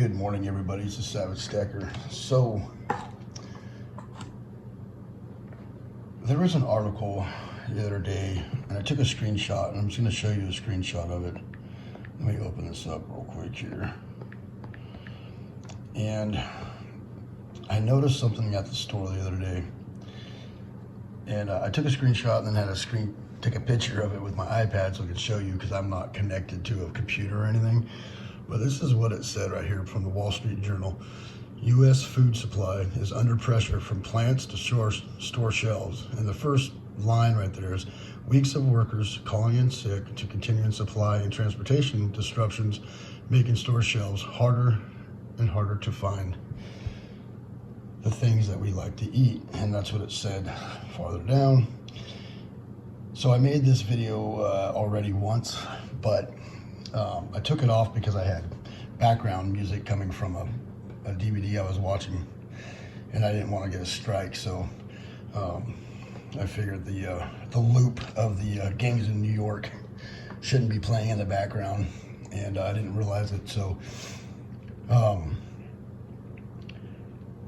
Good morning, everybody. It's the Savage Stacker. So, there was an article the other day, and I took a screenshot, and I'm just going to show you a screenshot of it. Let me open this up real quick here. And I noticed something at the store the other day, and I took a screenshot and then had take a picture of it with my iPad so I could show you, because I'm not connected to a computer or anything. But this is what it said right here from the Wall Street Journal. U.S. food supply is under pressure from plants to store shelves. And the first line right there is, weeks of workers calling in sick to continuing supply and transportation disruptions making store shelves harder and harder to find the things that we like to eat. And that's what it said farther down. So I made this video already once, but I took it off because I had background music coming from a DVD I was watching, and I didn't want to get a strike. So I figured the loop of the gangs in New York shouldn't be playing in the background, and I didn't realize it. So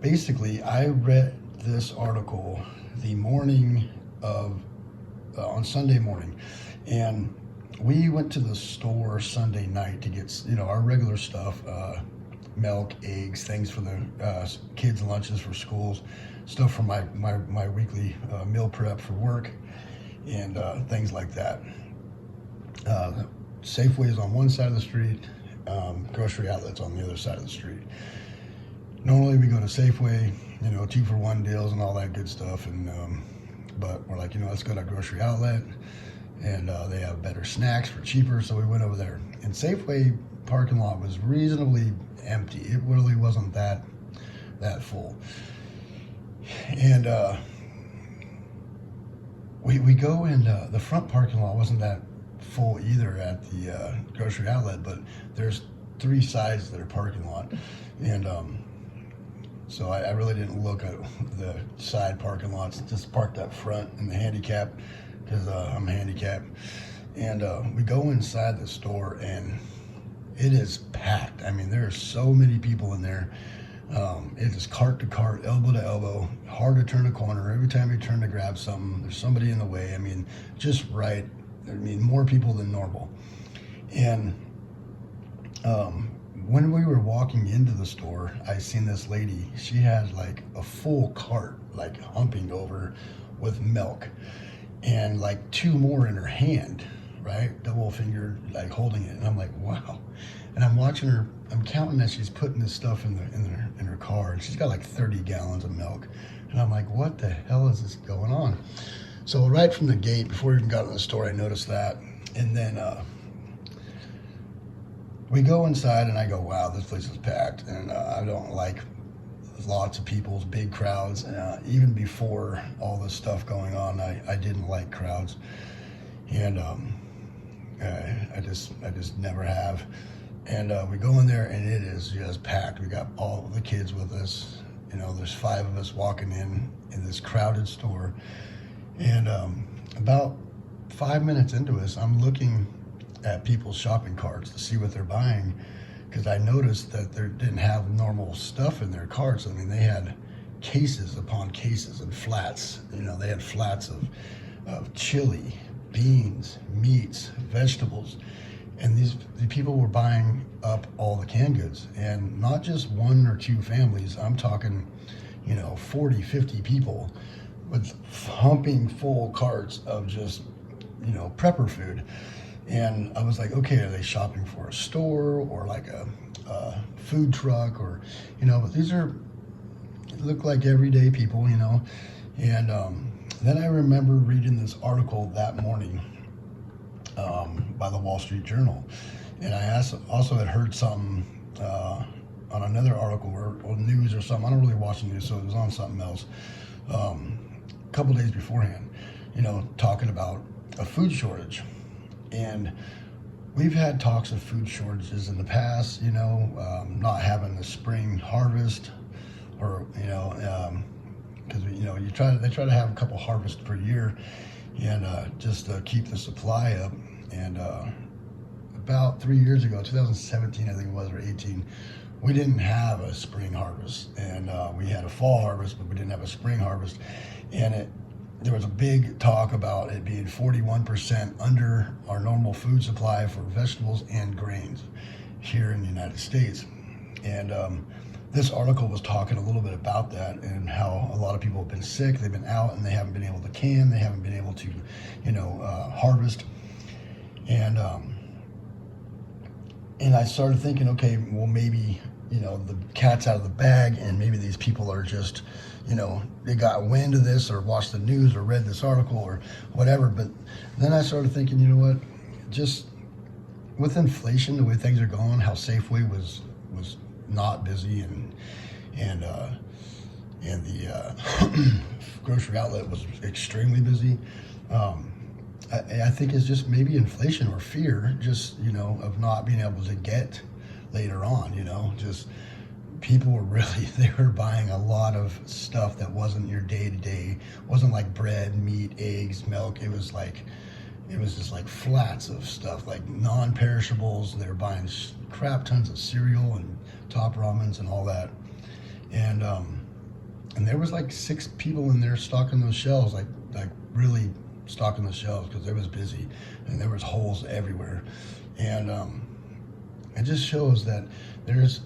basically, I read this article the morning of on Sunday morning, and we went to the store Sunday night to get, our regular stuff, milk, eggs, things for the kids' lunches for schools, stuff for my weekly meal prep for work, and things like that. Safeway is on one side of the street, grocery outlets on the other side of the street. Normally we go to Safeway, 2-for-1 deals and all that good stuff, and but we're like, let's go to a grocery outlet, and they have better snacks for cheaper, so we went over there. And Safeway parking lot was reasonably empty. It really wasn't that full. And we go in, the front parking lot wasn't that full either at the grocery outlet, but there's 3 sides of their parking lot. And so I really didn't look at the side parking lots, just parked up front in the handicap, because I'm handicapped. And we go inside the store, and it is packed. I mean, there are so many people in there. It is cart to cart, elbow to elbow, hard to turn a corner. Every time you turn to grab something, there's somebody in the way. I mean, just right. I mean, more people than normal. And when we were walking into the store, I seen this lady. She had like a full cart, like humping over with milk, and like 2 more in her hand, right? Double fingered, like holding it. And I'm like, wow. And I'm watching her, I'm counting as she's putting this stuff in her car, and she's got like 30 gallons of milk. And I'm like, what the hell is this going on? So right from the gate, before we even got in the store, I noticed that. And then we go inside, and I go, wow, this place is packed. And I don't like lots of people's big crowds. Even before all this stuff going on, I didn't like crowds, and I just never have. And we go in there, and it is just packed. We got all the kids with us. There's 5 of us walking in this crowded store, and about 5 minutes into us, I'm looking at people's shopping carts to see what they're buying, because I noticed that they didn't have normal stuff in their carts. I mean, they had cases upon cases and flats. They had flats of chili, beans, meats, vegetables. And the people were buying up all the canned goods, and not just 1 or 2 families. I'm talking, 40, 50 people with humping full carts of just, prepper food. And I was like, okay, are they shopping for a store or like a food truck, or, but these look like everyday people, And then I remember reading this article that morning by the Wall Street Journal. And I also had heard something on another article or news or something. I don't really watch the news, so it was on something else. A couple days beforehand, talking about a food shortage. And we've had talks of food shortages in the past, not having the spring harvest, or, because, they try to have a couple harvests per year, and just to keep the supply up. And about 3 years ago, 2017, I think it was, or 18, we didn't have a spring harvest, and we had a fall harvest, but we didn't have a spring harvest. And there was a big talk about it being 41% under our normal food supply for vegetables and grains here in the United States. And this article was talking a little bit about that and how a lot of people have been sick, they've been out, and they haven't been able to can, they haven't been able to, harvest. And I started thinking, okay, well, maybe, the cat's out of the bag, and maybe these people are just, they got wind of this or watched the news or read this article or whatever. But then I started thinking, you know what, just with inflation, the way things are going, how Safeway was not busy, and the grocery outlet was extremely busy. I think it's just maybe inflation or fear, just, of not being able to get later on, just people were really, they were buying a lot of stuff that wasn't your day-to-day, wasn't like bread, meat, eggs, milk. It was just like flats of stuff, like non-perishables. They were buying crap tons of cereal and top ramens and all that. And there was like 6 people in there stocking those shelves, like really stocking the shelves, because it was busy and there was holes everywhere. And it just shows that there's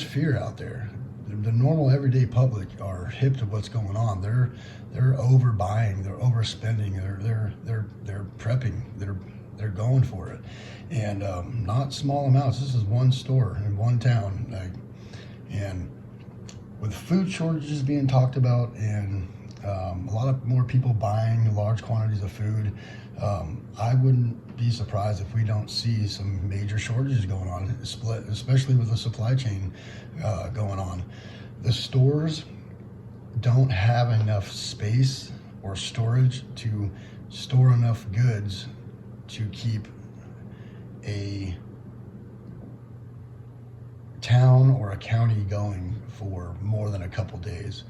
fear out there. The normal everyday public are hip to what's going on. They're overbuying, they're overspending, they're prepping, they're going for it, and not small amounts. This is one store in one town, and with food shortages being talked about, and a lot of more people buying large quantities of food, I wouldn't be surprised if we don't see some major shortages going on, especially with the supply chain going on. The stores don't have enough space or storage to store enough goods to keep a town or a county going for more than a couple days.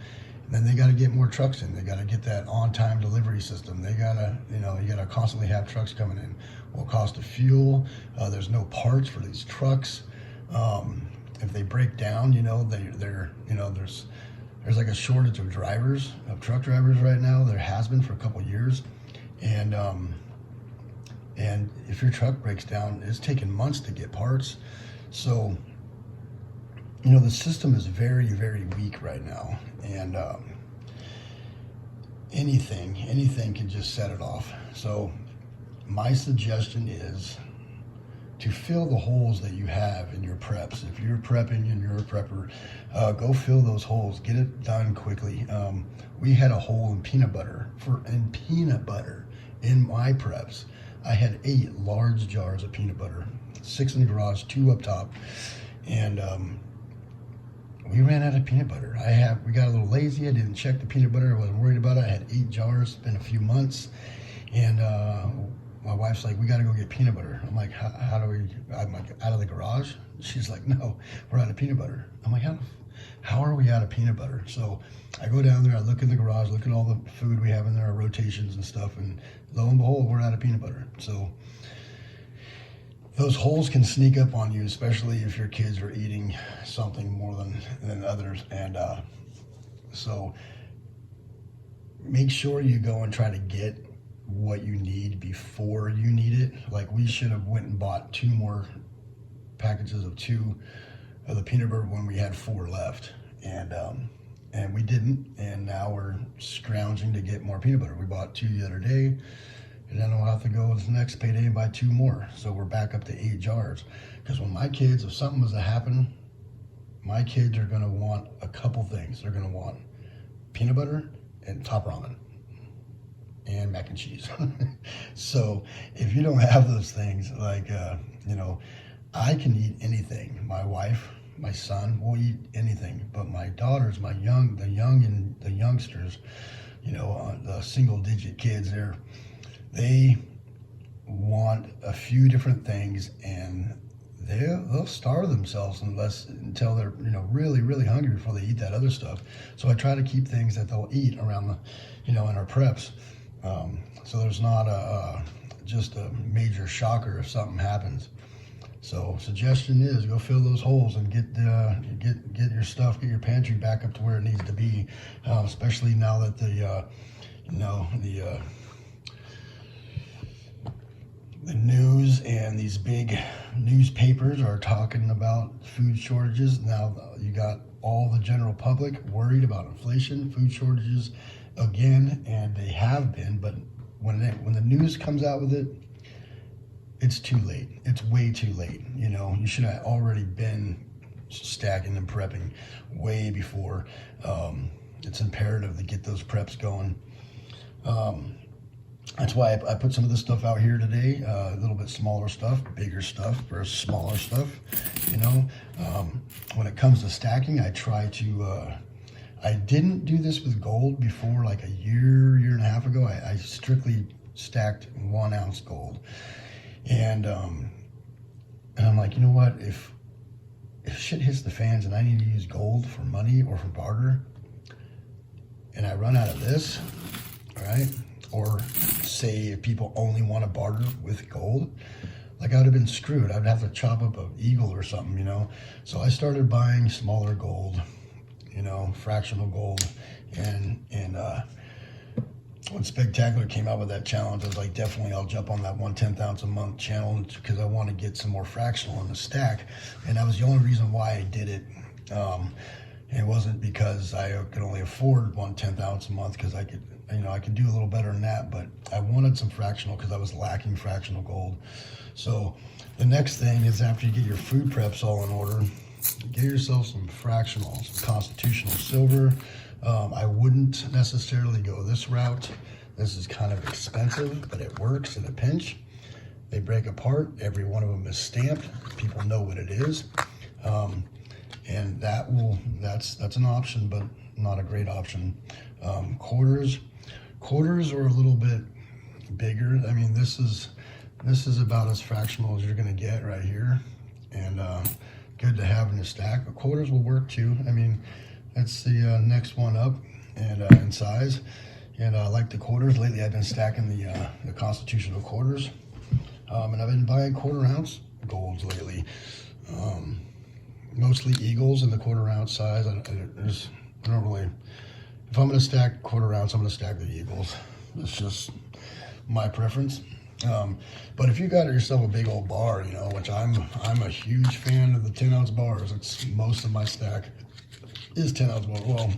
And then they got to get more trucks in. They got to get that on-time delivery system. They got to, you got to constantly have trucks coming in. Well, cost of fuel. There's no parts for these trucks. If they break down, there's like a shortage of drivers, of truck drivers right now. There has been for a couple years, and if your truck breaks down, it's taking months to get parts. So, the system is very, very weak right now, and anything can just set it off. So my suggestion is to fill the holes that you have in your preps. If you're prepping and you're a prepper, go fill those holes. Get it done quickly. We had a hole in peanut butter in my preps. I had 8 large jars of peanut butter, 6 in the garage, 2 up top, and we ran out of peanut butter. We got a little lazy. I didn't check the peanut butter. I wasn't worried about it. I had 8 jars. It's been a few months, and my wife's like, we got to go get peanut butter. I'm like, how do we? I'm like, out of the garage? She's like, no, we're out of peanut butter. I'm like, how are we out of peanut butter? So I go down there, I look in the garage, look at all the food we have in there, our rotations and stuff, and lo and behold, we're out of peanut butter. So those holes can sneak up on you, especially if your kids are eating something more than others. And so make sure you go and try to get what you need before you need it. Like, we should have went and bought 2 more packages of 2 of the peanut butter when we had 4 left, and we didn't, and now we're scrounging to get more peanut butter. We bought 2 the other day, and then we'll have to go this next payday and buy 2 more. So we're back up to 8 jars. Because when my kids, if something was to happen, my kids are going to want a couple things. They're going to want peanut butter and top ramen and mac and cheese. So if you don't have those things, like, I can eat anything. My wife, my son will eat anything, but my daughters, the youngsters, the single-digit kids, they want a few different things, and they'll starve themselves until they're really, really hungry before they eat that other stuff. So I try to keep things that they'll eat around in our preps, so there's not just a major shocker if something happens. So suggestion is go fill those holes and get your stuff, get your pantry back up to where it needs to be, especially now that the news and these big newspapers are talking about food shortages. Now you got all the general public worried about inflation, food shortages again, and they have been, but when the news comes out with it, it's too late. It's way too late. You should have already been stacking and prepping way before. It's imperative to get those preps going. That's why I put some of this stuff out here today, a little bit smaller stuff, bigger stuff versus smaller stuff. When it comes to stacking, I try to, I didn't do this with gold before, like a year and a half ago. I strictly stacked 1 ounce gold. And I'm like, you know what, if shit hits the fans and I need to use gold for money or for barter, and I run out of this, right? Or say if people only want to barter with gold, like I would have been screwed. I'd have to chop up an eagle or something, So I started buying smaller gold, fractional gold. And when Spectacular came out with that challenge, I was like, definitely I'll jump on that 1/10 ounce a month challenge because I want to get some more fractional in the stack. And that was the only reason why I did it. It wasn't because I could only afford 1/10 ounce a month, because I could do a little better than that, but I wanted some fractional because I was lacking fractional gold. So the next thing is, after you get your food preps all in order, get yourself some fractional, some constitutional silver. I wouldn't necessarily go this route. This is kind of expensive, but it works in a pinch. They break apart. Every one of them is stamped. People know what it is. And that's an option, but not a great option. Quarters are a little bit bigger. I mean, this is about as fractional as you're going to get right here, and good to have in your stack. But quarters will work too. I mean, that's the next one up and in size. And I like the quarters. Lately, I've been stacking the constitutional quarters, and I've been buying 1/4 ounce golds lately. Mostly eagles in the 1/4 ounce size. I don't really. If I'm going to stack 1/4 ounce, I'm going to stack the eagles. It's just my preference. But if you got yourself a big old bar, which I'm a huge fan of the 10 ounce bars. It's most of my stack is 10 ounce bars. Well,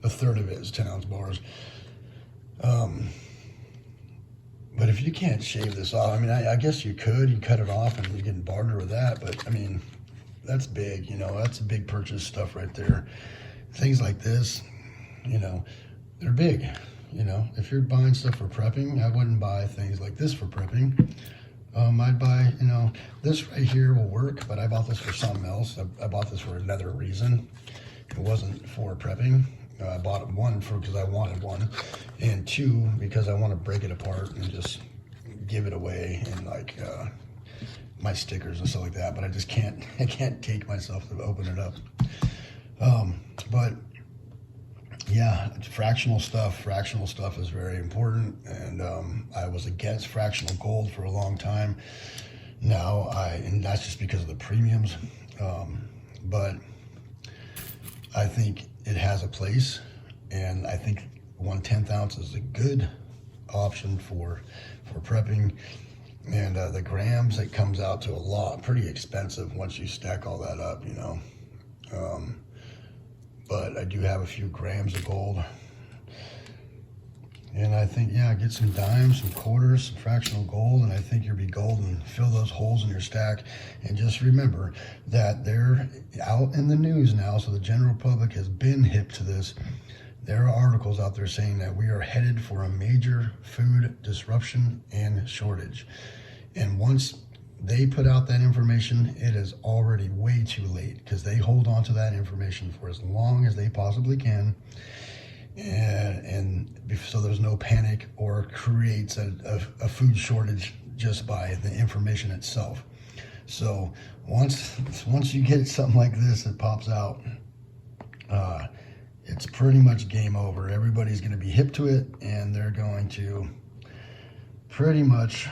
a third of it is 10 ounce bars. But if you can't shave this off, I mean, I guess you could. You cut it off and you can barter with that. But I mean, that's big. That's a big purchase stuff right there. Things like this, they're big. If you're buying stuff for prepping, I wouldn't buy things like this for prepping. I'd buy, this right here will work, but I bought this for something else. I bought this for another reason. It wasn't for prepping. I bought it, one, because I wanted one, and two, because I want to break it apart and just give it away, and like my stickers and stuff like that. But I just can't. I can't take myself to open it up. But yeah, fractional stuff is very important, and I was against fractional gold for a long time. Now and that's just because of the premiums, but I think it has a place, and I think 1/10 ounce is a good option for prepping. And the grams, it comes out to a lot, pretty expensive once you stack all that up, but I do have a few grams of gold. And I think, yeah, get some dimes, some quarters, some fractional gold, and I think you'll be golden. Fill those holes in your stack. And just remember that they're out in the news now, so the general public has been hip to this. There are articles out there saying that we are headed for a major food disruption and shortage. And once they put out that information, it is already way too late, because they hold on to that information for as long as they possibly can. And so there's no panic or creates a food shortage just by the information itself. So once you get something like this that pops out, it's pretty much game over. Everybody's going to be hip to it, and they're going to pretty much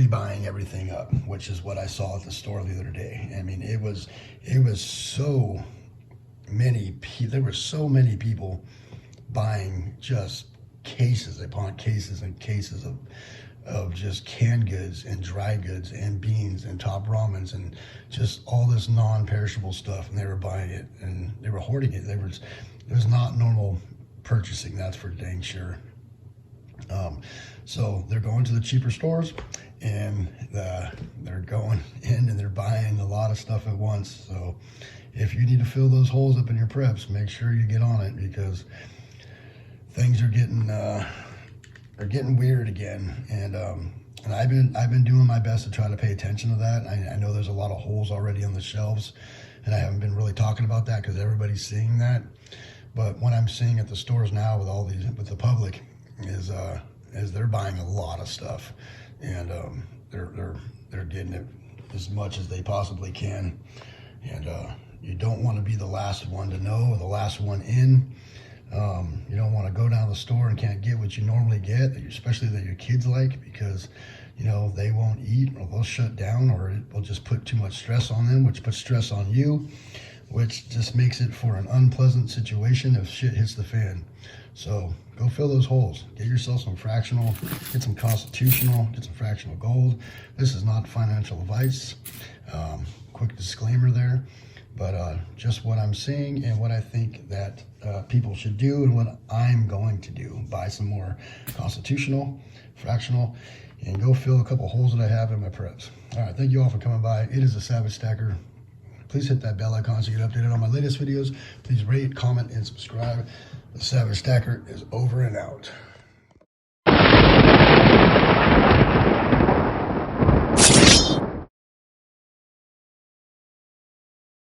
be buying everything up, which is what I saw at the store the other day. I mean, it was so many. There were so many people buying just cases upon cases and cases of just canned goods and dry goods and beans and top ramens and just all this non-perishable stuff, and they were buying it and they were hoarding it. It was not normal purchasing, that's for dang sure. So they're going to the cheaper stores, and they're going in and they're buying a lot of stuff at once. So if you need to fill those holes up in your preps, make sure you get on it, because things are getting weird again. And I've been doing my best to try to pay attention to that. I know there's a lot of holes already on the shelves, and I haven't been really talking about that because everybody's seeing that. But what I'm seeing at the stores now with the public is they're buying a lot of stuff, and they're getting it as much as they possibly can. And you don't want to be the last one to know or the last one in. You don't want to go down to the store and can't get what you normally get, especially that your kids like, because they won't eat, or they'll shut down, or it will just put too much stress on them, which puts stress on you, which just makes it for an unpleasant situation if shit hits the fan. So go fill those holes. Get yourself some Fractional, get some Constitutional, get some Fractional Gold. This is not financial advice. Quick disclaimer there. But just what I'm seeing and what I think that people should do, and what I'm going to do. Buy some more Constitutional, Fractional, and go fill a couple holes that I have in my preps. All right, thank you all for coming by. It is the Savage Stacker. Please hit that bell icon so you get updated on my latest videos. Please rate, comment, and subscribe. The Savage Stacker is over and out.